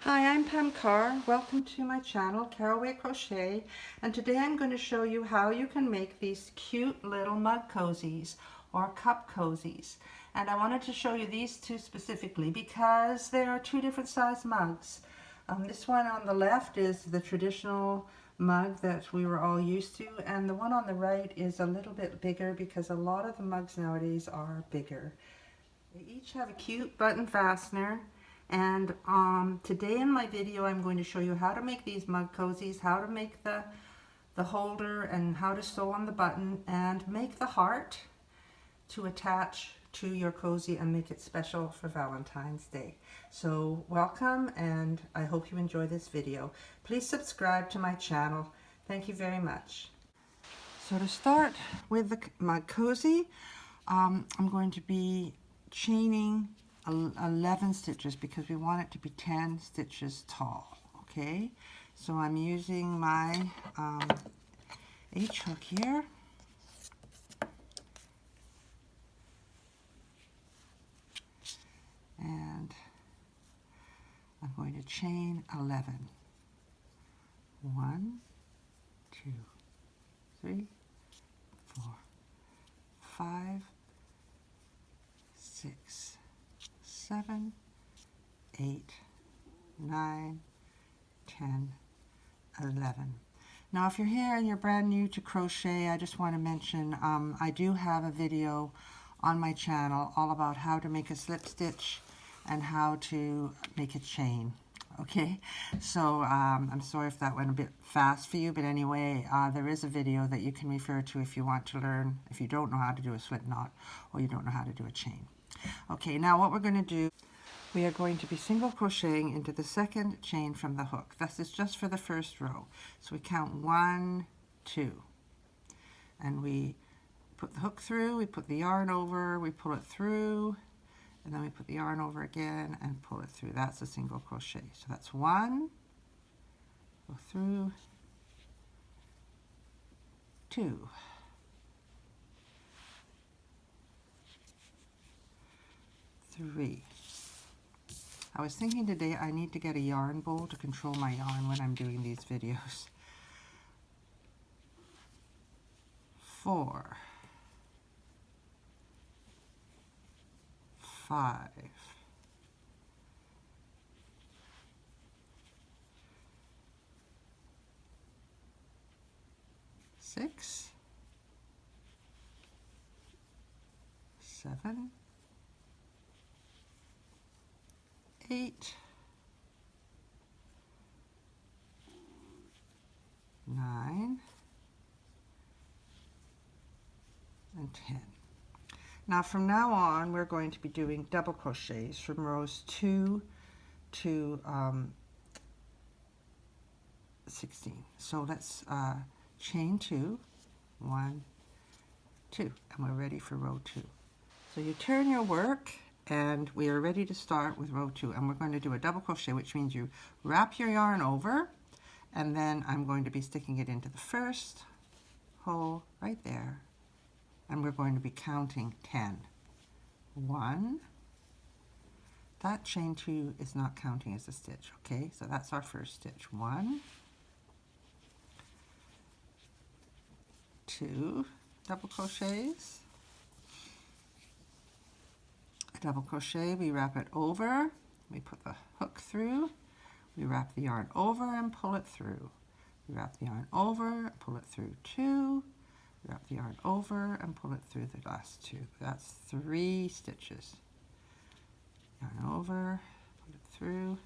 Hi, I'm Pam Carr. Welcome to my channel, Caraway Crochet, and today I'm going to show you how you can make these cute little mug cozies or cup cozies. And I wanted to show you these two specifically because they are two different size mugs. This one on the left is the traditional mug that we were all used to, and the one on the right is a little bit bigger because a lot of the mugs nowadays are bigger. They each have a cute button fastener, and today in my video I'm going to show you how to make these mug cozies, how to make the holder, and how to sew on the button and make the heart to attach to your cozy and make it special for Valentine's Day. So welcome, and I hope you enjoy this video. Please subscribe to my channel. Thank you very much. So to start with the mug cozy, I'm going to be chaining 11 stitches because we want it to be 10 stitches tall. Okay, so I'm using my H hook here, and I'm going to chain 11. 1, 2, 3, 4, 5, 6, 7, 8, 9, 10, 11. Now if you're here and you're brand new to crochet, I just want to mention I do have a video on my channel all about how to make a slip stitch and how to make a chain. Okay, so I'm sorry if that went a bit fast for you, but anyway, there is a video that you can refer to if you want to learn, if you don't know how to do a slip knot or you don't know how to do a chain. Okay, now what we're going to do, we are going to be single crocheting into the second chain from the hook. This is just for the first row. So we count 1, 2, and we put the hook through, we put the yarn over, we pull it through, and then we put the yarn over again and pull it through. That's a single crochet. So that's 1, go through, 2, 3. I was thinking today I need to get a yarn bowl to control my yarn when I'm doing these videos. 4, 5, 6, 7, 8, 9, and 10. Now from now on we're going to be doing double crochets from rows 2 to 16. So let's chain 2, 1, 2, and we're ready for row 2. So you turn your work and we are ready to start with row 2, and we're going to do a double crochet, which means you wrap your yarn over, and then I'm going to be sticking it into the first hole right there, and we're going to be counting 10. 1, that chain 2 is not counting as a stitch, okay, so that's our first stitch. 1, 2 double crochets, a double crochet, we wrap it over, we put the hook through, we wrap the yarn over and pull it through, we wrap the yarn over, pull it through 2, we wrap the yarn over and pull it through the last 2. That's 3 stitches. Yarn over, pull it through,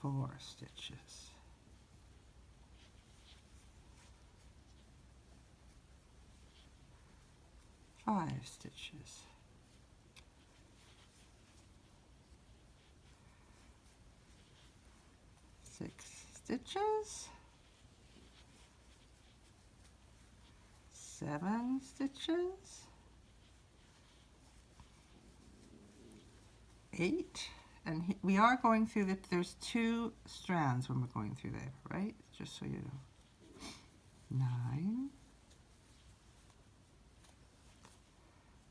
4 stitches. 5 stitches. 6 stitches. 7 stitches. 8, and we are going through that. There's 2 strands when we're going through there, right? Just so you know. 9,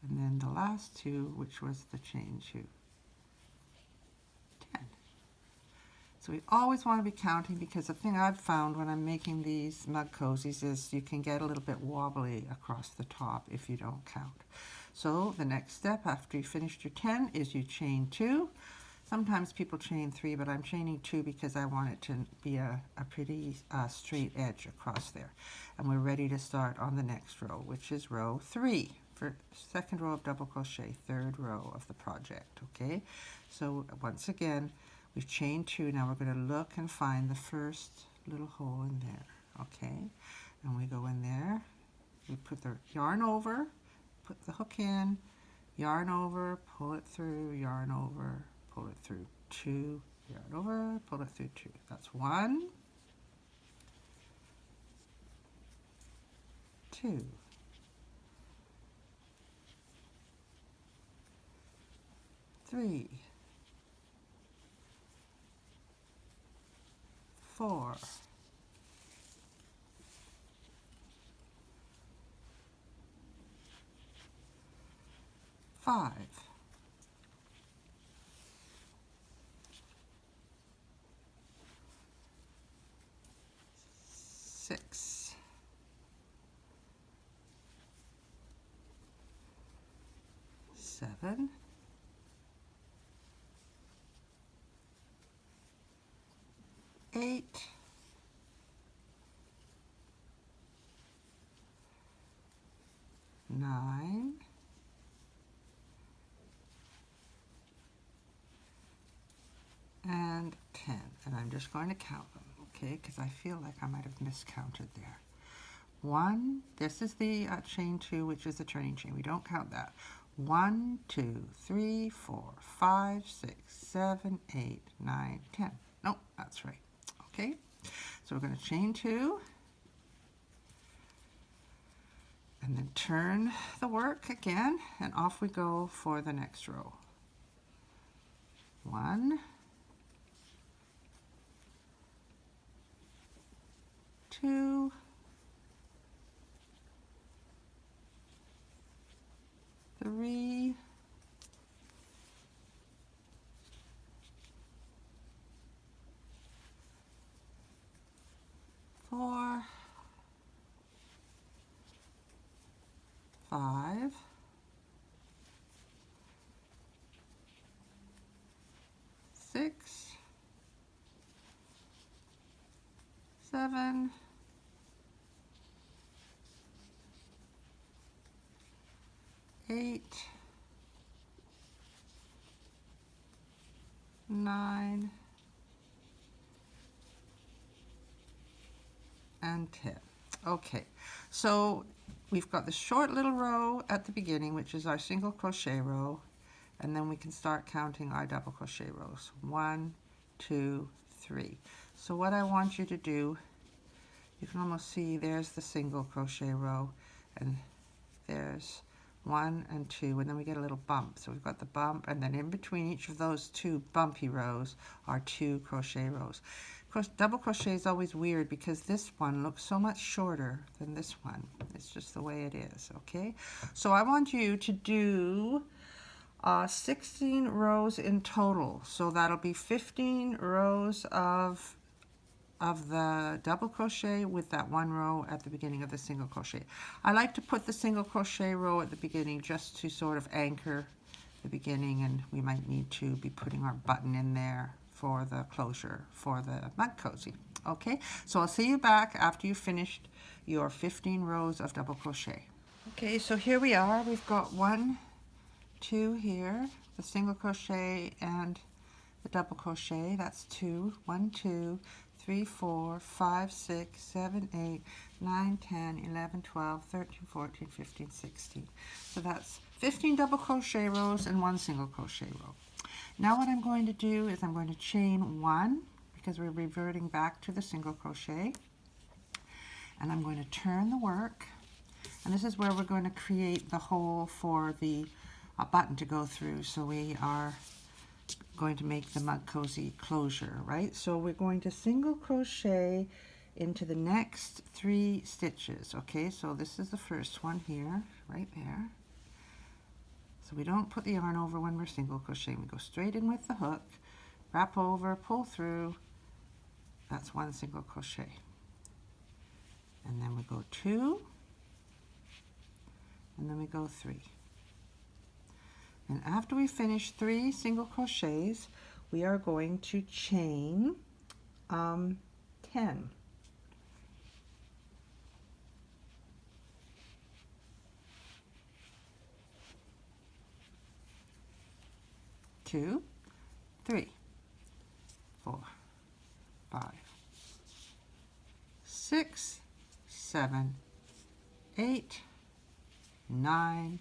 and then the last 2, which was the chain 2. So we always want to be counting, because the thing I've found when I'm making these mug cozies is you can get a little bit wobbly across the top if you don't count. So the next step after you finished your 10 is you chain 2. Sometimes people chain 3, but I'm chaining 2 because I want it to be a pretty straight edge across there. And we're ready to start on the next row, which is row 3. For second row of double crochet, third row of the project, okay? So once again, we've chained 2. Now we're going to look and find the first little hole in there, okay? And we go in there, we put the yarn over, put the hook in, yarn over, pull it through, yarn over, pull it through, 2, yarn over, pull it through 2. That's 1, 2. 3, 4, 5, 6, 7, 8, 9, and 10. And I'm just going to count them, okay, because I feel like I might have miscounted there. 1, this is the chain 2, which is the turning chain. We don't count that. 1, 2, 3, 4, 5, 6, 7, 8, 9, 10. Nope, that's right. Okay, so we're going to chain 2 and then turn the work again, and off we go for the next row. 1, 2, 3, 4, 5, 6, 7, 8, 9, and 10. Okay, so we've got the short little row at the beginning, which is our single crochet row, and then we can start counting our double crochet rows. 1, 2, 3. So what I want you to do, you can almost see there's the single crochet row, and there's 1 and 2, and then we get a little bump. So we've got the bump, and then in between each of those 2 bumpy rows are 2 crochet rows. Double crochet is always weird because this one looks so much shorter than this one. It's just the way it is, okay? So I want you to do 16 rows in total. So that'll be 15 rows of the double crochet with that 1 row at the beginning of the single crochet. I like to put the single crochet row at the beginning just to sort of anchor the beginning, and we might need to be putting our button in there for the closure for the mug cozy. Okay, so I'll see you back after you've finished your 15 rows of double crochet. Okay, so here we are. We've got 1, 2 here, the single crochet and the double crochet. That's 2, 1, 2, 3, 4, 5, 6, 7, 8, 9, 10, 11, 12, 13, 14, 15, 16. So that's 15 double crochet rows and 1 single crochet row. Now what I'm going to do is I'm going to chain 1, because we're reverting back to the single crochet, and I'm going to turn the work, and this is where we're going to create the hole for the button to go through. So we are going to make the mug cozy closure, right? So we're going to single crochet into the next 3 stitches. Okay, so this is the first one here, right there. So we don't put the yarn over when we're single crocheting. We go straight in with the hook, wrap over, pull through, That's one single crochet. And then we go 2, and then we go 3. And after we finish 3 single crochets, we are going to chain 10. 2, 3, 4, 5, 6, 7, 8, 9,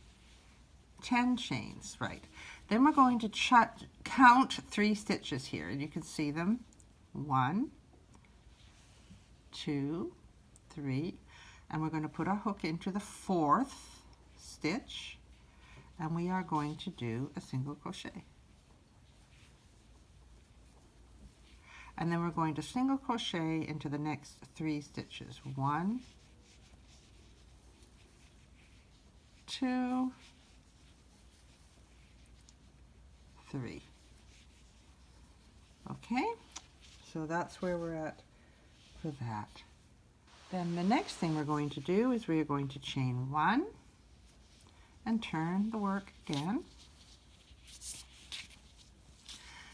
10 chains, right. Then we're going to count 3 stitches here, and you can see them. 1, 2, 3, and we're going to put our hook into the 4th stitch, and we are going to do a single crochet. And then we're going to single crochet into the next 3 stitches. 1, 2, 3. Okay, so that's where we're at for that. Then the next thing we're going to do is we are going to chain 1 and turn the work again.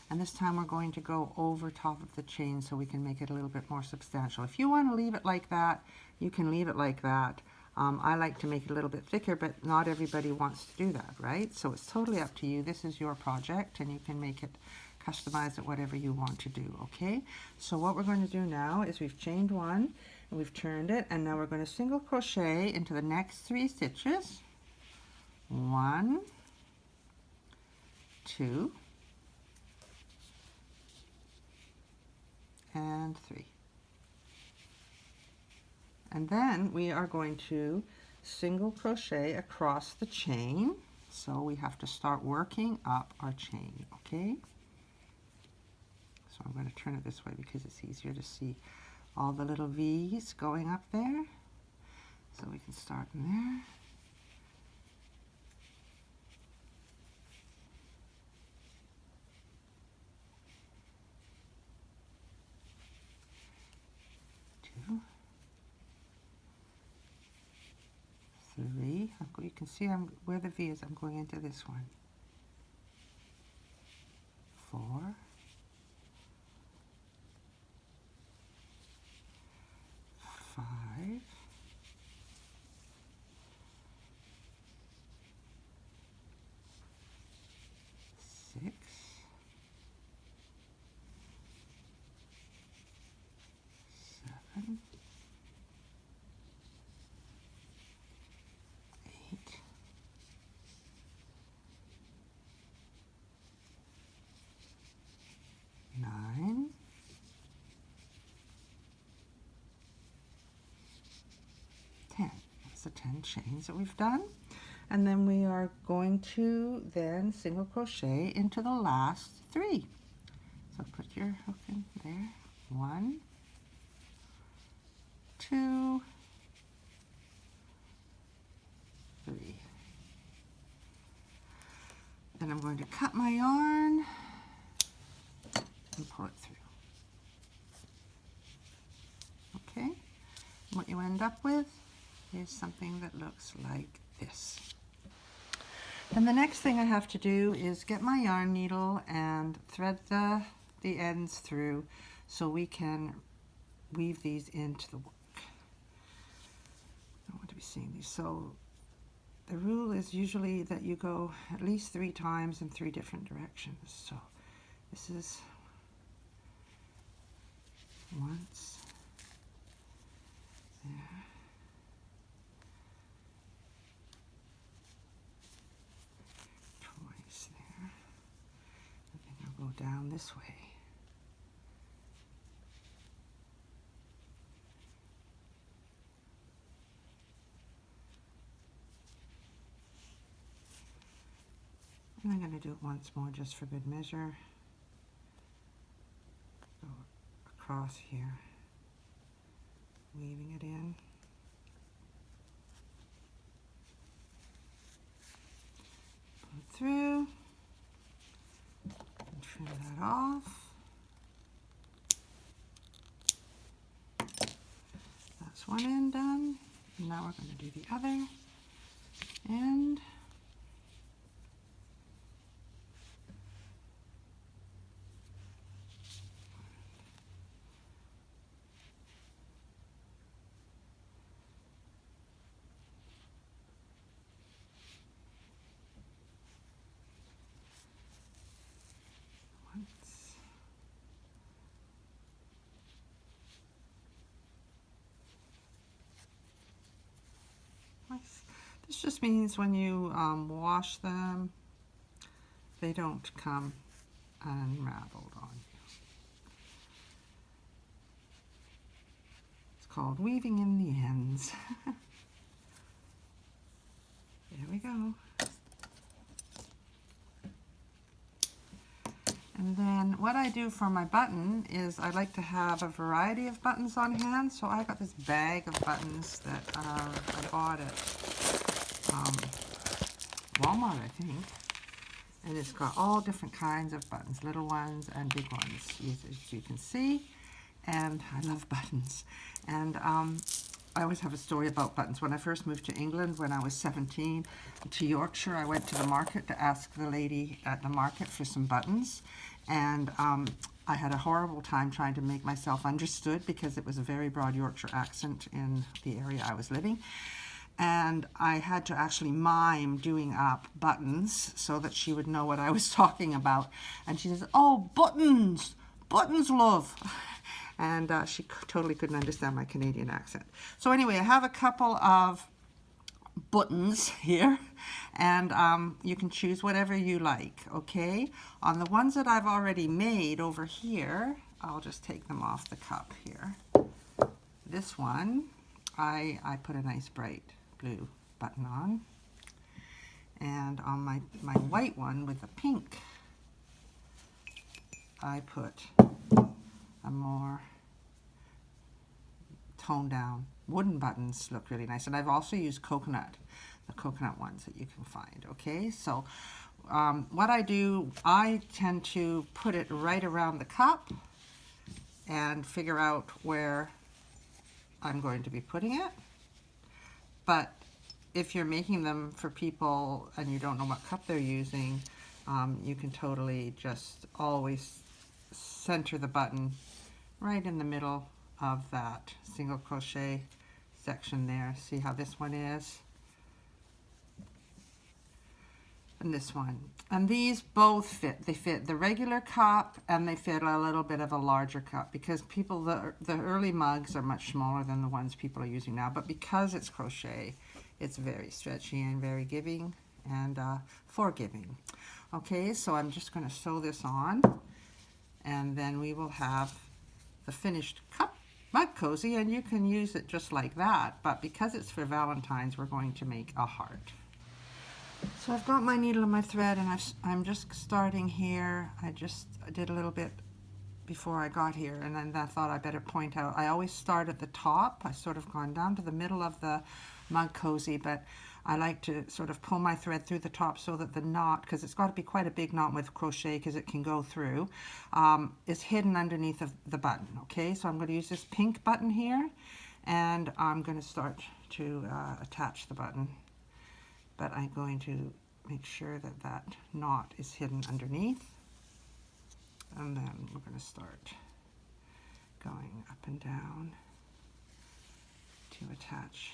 And this time we're going to go over top of the chain so we can make it a little bit more substantial. If you want to leave it like that, you can leave it like that. I like to make it a little bit thicker, but not everybody wants to do that, right? So it's totally up to you. This is your project, and you can make it, customize it whatever you want to do, okay? So what we're going to do now is we've chained 1, and we've turned it, and now we're going to single crochet into the next 3 stitches. 1, 2, and 3. And then we are going to single crochet across the chain. So we have to start working up our chain, okay? So I'm going to turn it this way because it's easier to see all the little V's going up there. So we can start in there. Three. You can see where the V is. I'm going into this one. 4, 5, 6, 7, 8, 9, 10. That's the 10 chains that we've done. And then we are going to then single crochet into the last 3. So put your hook in there. 1, 2, 3. Then I'm going to cut my yarn and pull it through. Okay, what you end up with is something that looks like this. Then the next thing I have to do is get my yarn needle and thread the ends through so we can weave these into the work. I want to be seeing these. So the rule is usually that you go at least 3 times in 3 different directions. So this is once, there, twice there, and then I'll go down this way. And I'm going to do it once more just for good measure. Go across here, weaving it in. Pull it through, and trim that off. this one end done. And now we're going to do the other end. This just means when you wash them, they don't come unraveled on you. It's called weaving in the ends. There we go. And then what I do for my button is I like to have a variety of buttons on hand. So I got this bag of buttons that I bought at Walmart, I think. And it's got all different kinds of buttons, little ones and big ones, as you can see. And I love buttons. And I always have a story about buttons. When I first moved to England when I was 17 to Yorkshire, I went to the market to ask the lady at the market for some buttons. And I had a horrible time trying to make myself understood because it was a very broad Yorkshire accent in the area I was living. And I had to actually mime doing up buttons so that she would know what I was talking about. And she says, "Oh, buttons, buttons, love." And she totally couldn't understand my Canadian accent. So anyway, I have a couple of buttons here, and you can choose whatever you like, okay? On the ones that I've already made over here, I'll just take them off the cup here. This one, I put a nice bright blue button on. And on my white one with the pink, I put a more toned down wooden buttons. Look really nice. And I've also used coconut, the coconut ones that you can find, okay? So what I do, I tend to put it right around the cup and figure out where I'm going to be putting it. But if you're making them for people and you don't know what cup they're using, you can totally just always center the button right in the middle of that single crochet section there. See how this one is? And this one. And these both fit. They fit the regular cup and they fit a little bit of a larger cup because people, the early mugs are much smaller than the ones people are using now. But because it's crochet, it's very stretchy and very giving and forgiving. Okay, so I'm just going to sew this on and then we will have the finished cup mug cozy, and you can use it just like that, but because it's for Valentine's, we're going to make a heart. So I've got my needle and my thread, and I'm just starting here. I did a little bit before I got here, and then I thought I better point out, I always start at the top. I sort of gone down to the middle of the mug cozy, but I like to sort of pull my thread through the top so that the knot, because it's got to be quite a big knot with crochet because it can go through, is hidden underneath of the button. Okay, so I'm going to use this pink button here, and I'm going to start to attach the button. But I'm going to make sure that that knot is hidden underneath. And then we're going to start going up and down to attach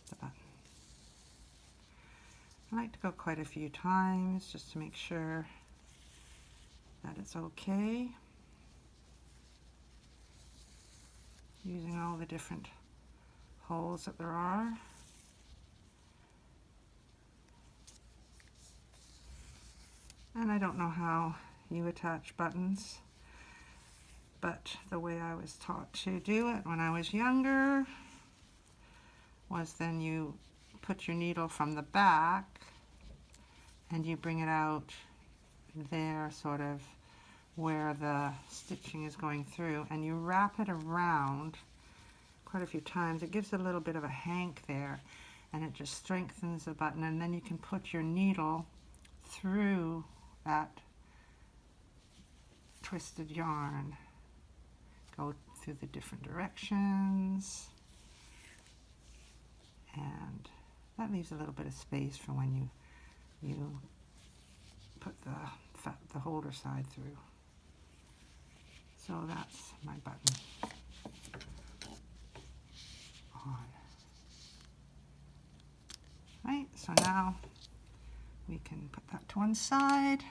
the button. I like to go quite a few times just to make sure that it's okay. Using all the different holes that there are. And I don't know how you attach buttons, but the way I was taught to do it when I was younger was then you put your needle from the back and you bring it out there, sort of where the stitching is going through, and you wrap it around quite a few times. It gives it a little bit of a hank there, and it just strengthens the button, and then you can put your needle through that twisted yarn. Go through the different directions. And that leaves a little bit of space for when you put the holder side through. So that's my button on. Right, so now we can put that to one side,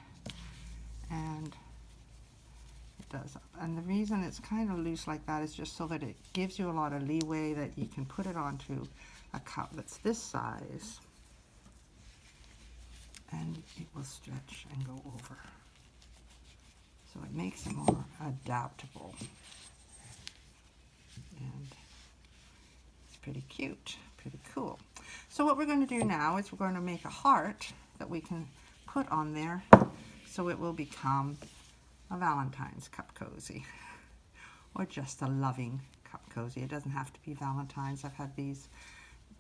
and it does. And the reason it's kind of loose like that is just so that it gives you a lot of leeway that you can put it onto a cup that's this size, and it will stretch and go over. So it makes it more adaptable. And it's pretty cute, pretty cool. So what we're going to do now is we're going to make a heart that we can put on there, so it will become a Valentine's cup cozy, or just a loving cup cozy. It doesn't have to be Valentine's. I've had these,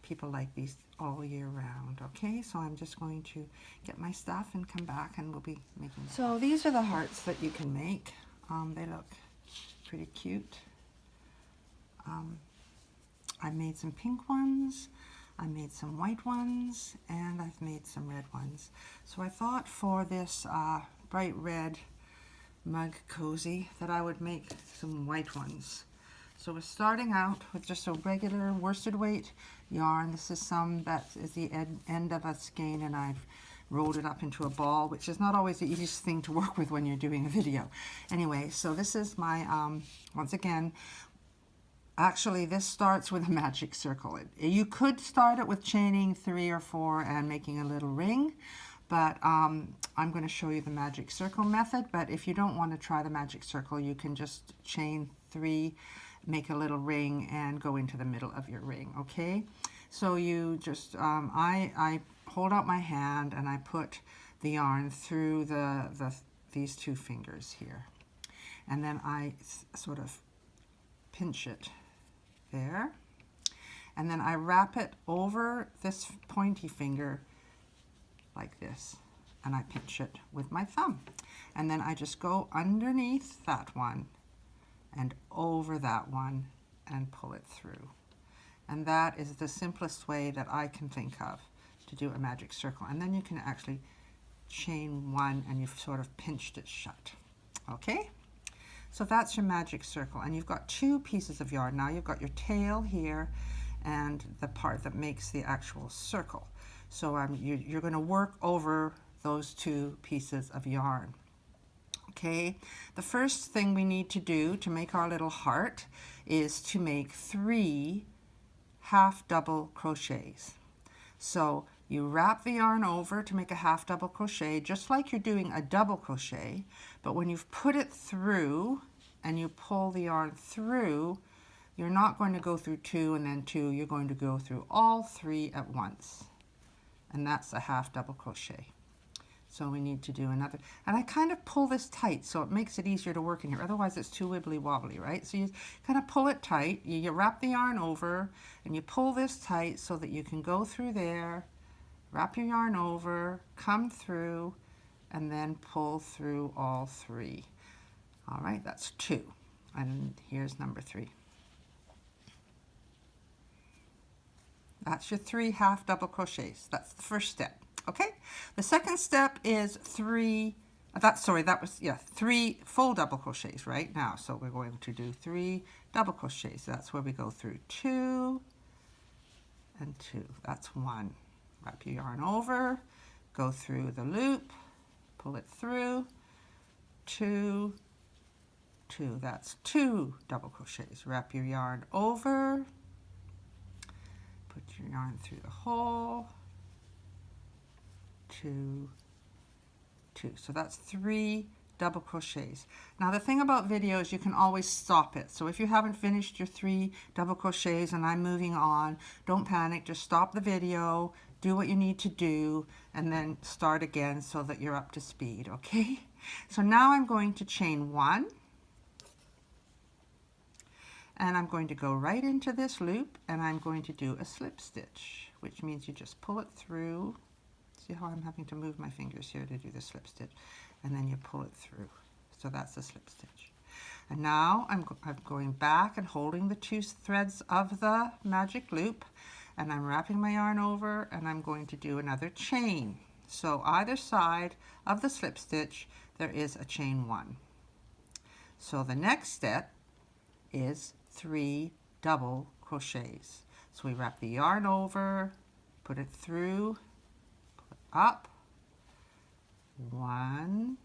people like these all year round. Okay, so I'm just going to get my stuff and come back, and we'll be making. So these are the hearts that you can make. They look pretty cute. I made some pink ones, I made some white ones, and I've made some red ones. So I thought for this bright red mug cozy that I would make some white ones. So we're starting out with just a regular worsted weight yarn. This is some that is the end of a skein, and I've rolled it up into a ball, which is not always the easiest thing to work with when you're doing a video. Anyway, so this is my, once again, actually this starts with a magic circle. You could start it with chaining 3 or 4 and making a little ring, but I'm going to show you the magic circle method. But if you don't want to try the magic circle, you can just chain 3, make a little ring, and go into the middle of your ring. Okay, so you just I hold out my hand and I put the yarn through these 2 fingers here, and then I sort of pinch it there, and then I wrap it over this pointy finger like this, and I pinch it with my thumb, and then I just go underneath that one and over that one and pull it through. And that is the simplest way that I can think of to do a magic circle. And then you can actually chain 1 and you've sort of pinched it shut. Okay, so that's your magic circle, and you've got 2 pieces of yarn. Now you've got your tail here and the part that makes the actual circle. So you're going to work over those 2 pieces of yarn. Okay, the first thing we need to do to make our little heart is to make 3 half double crochets. So you wrap the yarn over to make a half double crochet, just like you're doing a double crochet, but when you've put it through and you pull the yarn through, you're not going to go through 2 and then 2, you're going to go through all 3 at once, and that's a half double crochet. So we need to do another, and I kind of pull this tight so it makes it easier to work in here, otherwise it's too wibbly wobbly, right? So you kind of pull it tight, you wrap the yarn over and you pull this tight so that you can go through there, wrap your yarn over, come through, and then pull through all 3. All right, that's 2, and here's number 3. That's your 3 half double crochets. That's the first step. Okay, the second step is 3 full double crochets right now. So we're going to do 3 double crochets. That's where we go through 2 and 2. That's 1. Wrap your yarn over, go through the loop, pull it through, 2, 2. That's 2 double crochets. Wrap your yarn over, put your yarn through the hole, 2, 2. So that's 3 double crochets. Now the thing about videos, you can always stop it. So if you haven't finished your 3 double crochets and I'm moving on, don't panic, just stop the video, do what you need to do, and then start again so that you're up to speed, okay? So now I'm going to chain 1, and I'm going to go right into this loop, and I'm going to do a slip stitch, which means you just pull it through. See how I'm having to move my fingers here to do the slip stitch, and then you pull it through. So that's the slip stitch. And now I'm going back and holding the two threads of the magic loop, and I'm wrapping my yarn over, and I'm going to do another chain. So either side of the slip stitch there is a chain 1. So the next step is 3 double crochets. So we wrap the yarn over, put it through, pull it up, 1,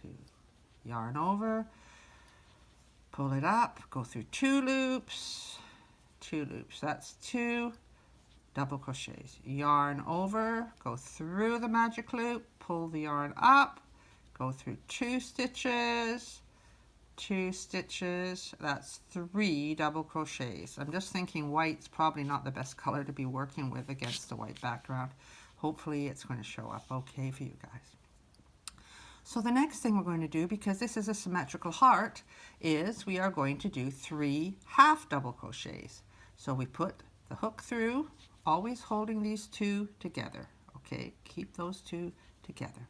2, yarn over, pull it up, go through 2 loops, 2 loops. That's 2 double crochets. Yarn over, go through the magic loop, pull the yarn up, go through 2 stitches, 2 stitches. That's 3 double crochets. I'm just thinking white's probably not the best color to be working with against the white background. Hopefully it's going to show up okay for you guys. So the next thing we're going to do, because this is a symmetrical heart, is we are going to do 3 half double crochets. So we put the hook through, always holding these 2 together. Okay, keep those 2 together.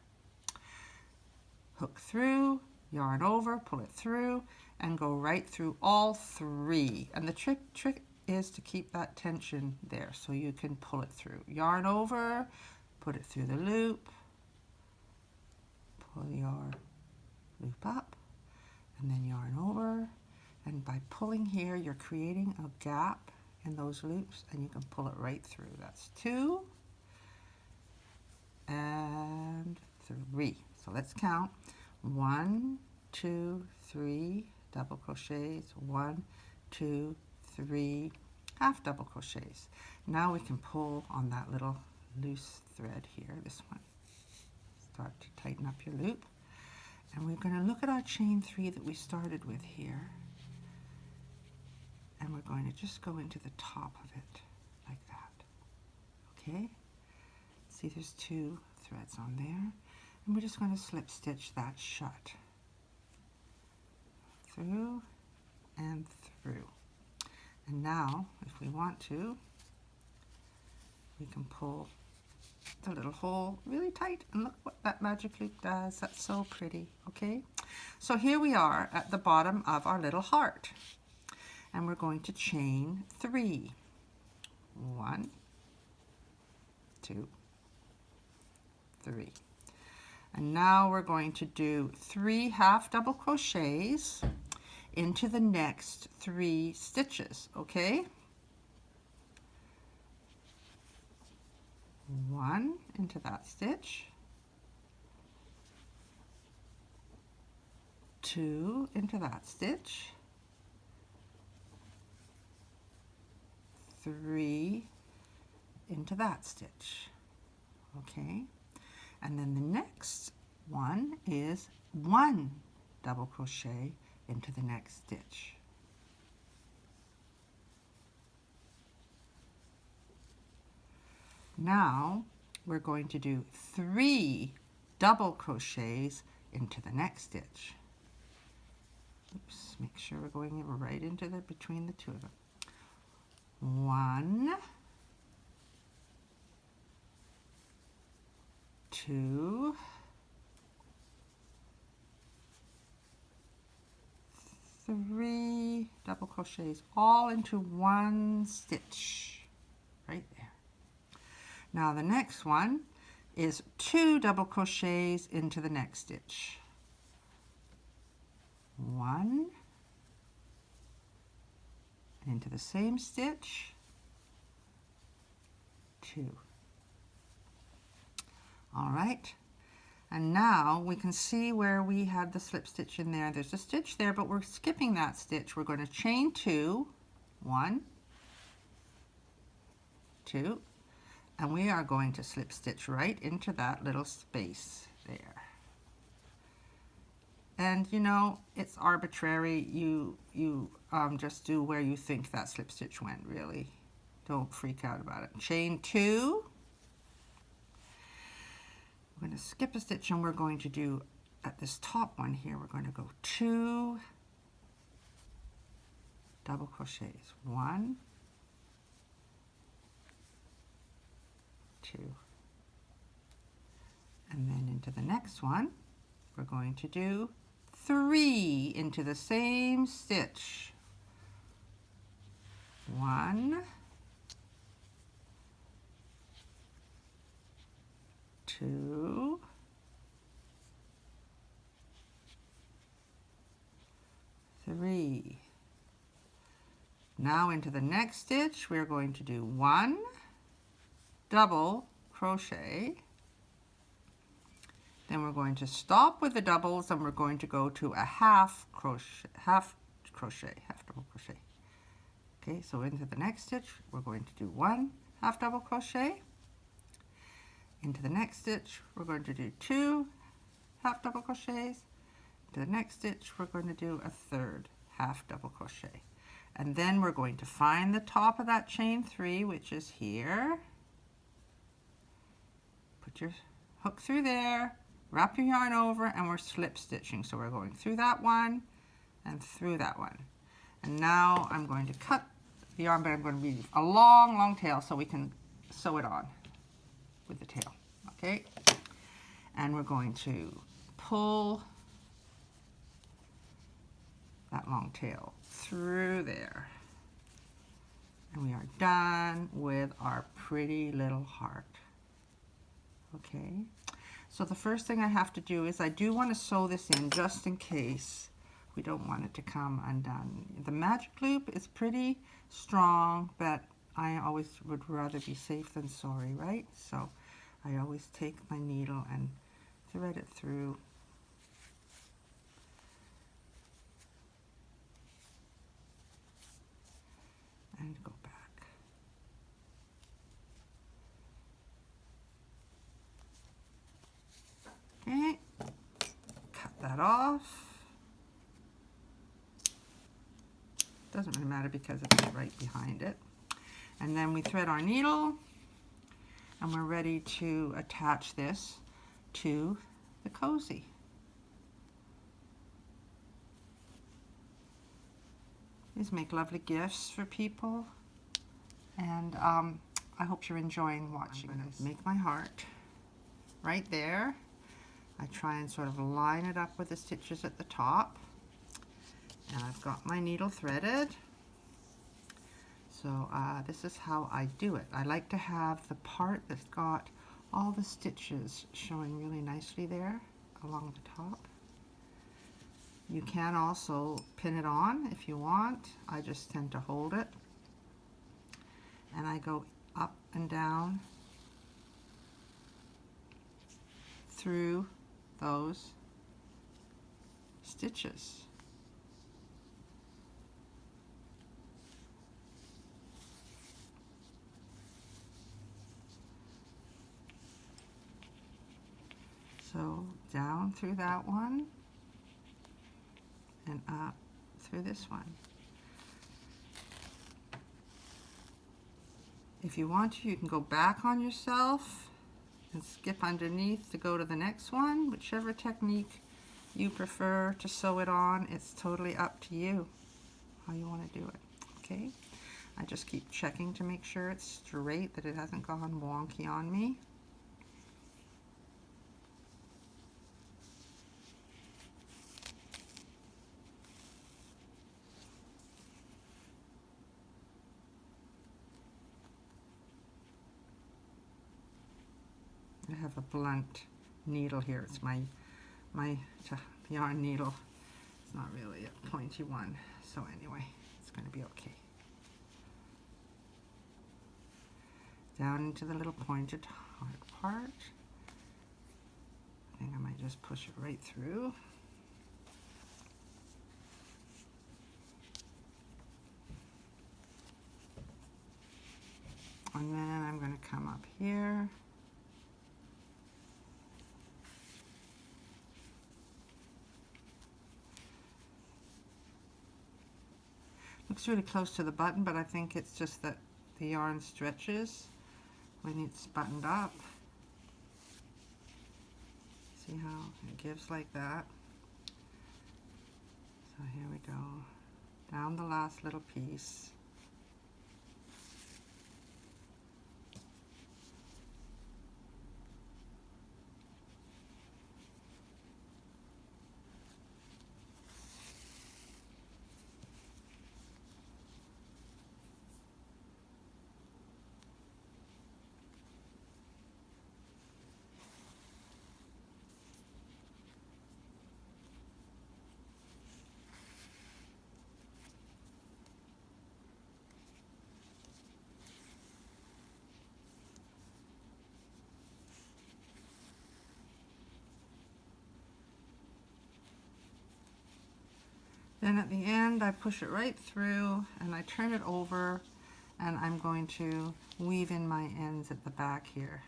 Hook through, yarn over, pull it through, and go right through all 3. And the trick is to keep that tension there so you can pull it through. Yarn over, put it through the loop, pull your loop up, and then yarn over. And by pulling here, you're creating a gap in those loops, and you can pull it right through. That's 2 and 3. So let's count. 1, 2, 3 double crochets, 1, 2, 3 half double crochets. Now we can pull on that little loose thread here, this one. Start to tighten up your loop, and we're going to look at our chain 3 that we started with here, and we're going to just go into the top of it like that. Okay, see there's 2 threads on there, and we're just going to slip stitch that shut through and through. And now if we want to, we can pull the little hole really tight, and look what that magic loop does. That's so pretty. Okay, so here we are at the bottom of our little heart, and we're going to chain 3. 1, 2, 3. And now we're going to do 3 half double crochets into the next 3 stitches. Okay, 1 into that stitch, 2 into that stitch, 3 into that stitch. Okay, and then the next one is 1 double crochet into the next stitch. Now we're going to do 3 double crochets into the next stitch. Oops, make sure we're going right into the between the 2 of them. 1, 2, 3 double crochets all into 1 stitch right there. Now the next one is 2 double crochets into the next stitch. 1 and into the same stitch, 2. All right, and now we can see where we had the slip stitch in there. There's a stitch there, but we're skipping that stitch. We're going to chain 2, 1, 2, and we are going to slip stitch right into that little space there. And you know, it's arbitrary. You just do where you think that slip stitch went, really. Don't freak out about it. Chain 2. We're going to skip a stitch, and we're going to do at this top one here, we're going to go 2 double crochets. 1, 2. And then into the next one, we're going to do 3 into the same stitch. 1, 2, 3. Now into the next stitch, we're going to do 1 double crochet. Then we're going to stop with the doubles and we're going to go to a half double crochet. Okay, so into the next stitch, we're going to do 1 half double crochet. Into the next stitch, we're going to do 2 half double crochets. Into the next stitch, we're going to do a third half double crochet. And then we're going to find the top of that chain 3, which is here. Put your hook through there, wrap your yarn over, and we're slip stitching. So we're going through that one and through that one. And now I'm going to cut the yarn, but I'm going to leave a long, long tail so we can sew it on with the tail, okay? And we're going to pull that long tail through there. And we are done with our pretty little heart. Okay, so the first thing I have to do is I do want to sew this in just in case we don't want it to come undone. The magic loop is pretty strong, but I always would rather be safe than sorry, right? So I always take my needle and thread it through. And go back. Okay, cut that off. Doesn't really matter because it's right behind it. And then we thread our needle and we're ready to attach this to the cozy. These make lovely gifts for people, and I hope you're enjoying watching this. Make my heart right there. I try and sort of line it up with the stitches at the top, and I've got my needle threaded. So this is how I do it. I like to have the part that's got all the stitches showing really nicely there along the top. You can also pin it on if you want. I just tend to hold it. And I go up and down through those stitches. So down through that one and up through this one. If you want to, you can go back on yourself and skip underneath to go to the next one. Whichever technique you prefer to sew it on, it's totally up to you how you want to do it. Okay, I just keep checking to make sure it's straight, that it hasn't gone wonky on me. I have a blunt needle here. It's my yarn needle. It's not really a pointy one. So anyway, it's going to be okay. Down into the little pointed hard part. I think I might just push it right through. And then I'm going to come up here. Looks really close to the button, but I think it's just that the yarn stretches when it's buttoned up. See how it gives like that? So here we go, down the last little piece. Then at the end I push it right through and I turn it over, and I'm going to weave in my ends at the back here.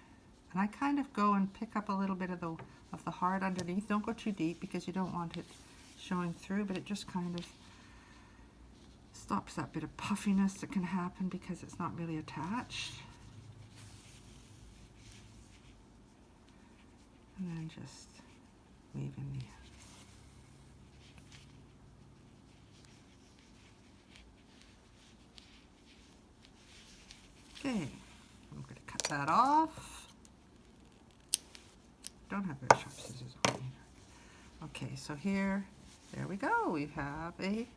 And I kind of go and pick up a little bit of the heart underneath. Don't go too deep because you don't want it showing through, but it just kind of stops that bit of puffiness that can happen because it's not really attached. And then just weave in the Okay, I'm going to cut that off. Don't have very sharp scissors on here. Okay, so here, there we go. We have a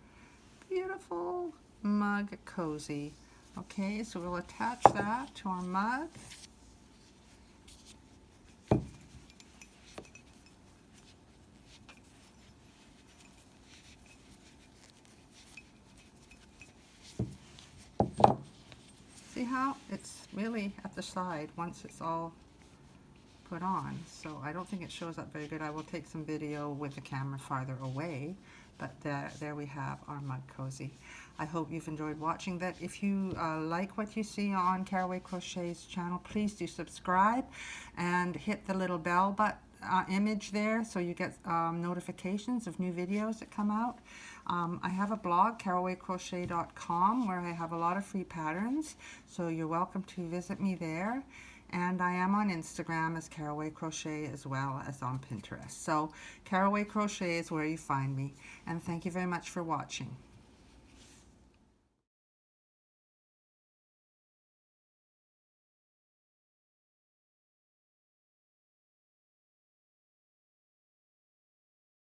beautiful mug cozy. Okay, so we'll attach that to our mug. See how it's really at the side once it's all put on, so I don't think it shows up very good. I will take some video with the camera farther away, but there we have our mug cozy. I hope you've enjoyed watching that. If you like what you see on Caraway Crochet's channel, please do subscribe and hit the little bell button image there so you get notifications of new videos that come out. I have a blog, carawaycrochet.com, where I have a lot of free patterns, so you're welcome to visit me there. And I am on Instagram as Caraway Crochet, as well as on Pinterest. So Caraway Crochet is where you find me. And thank you very much for watching.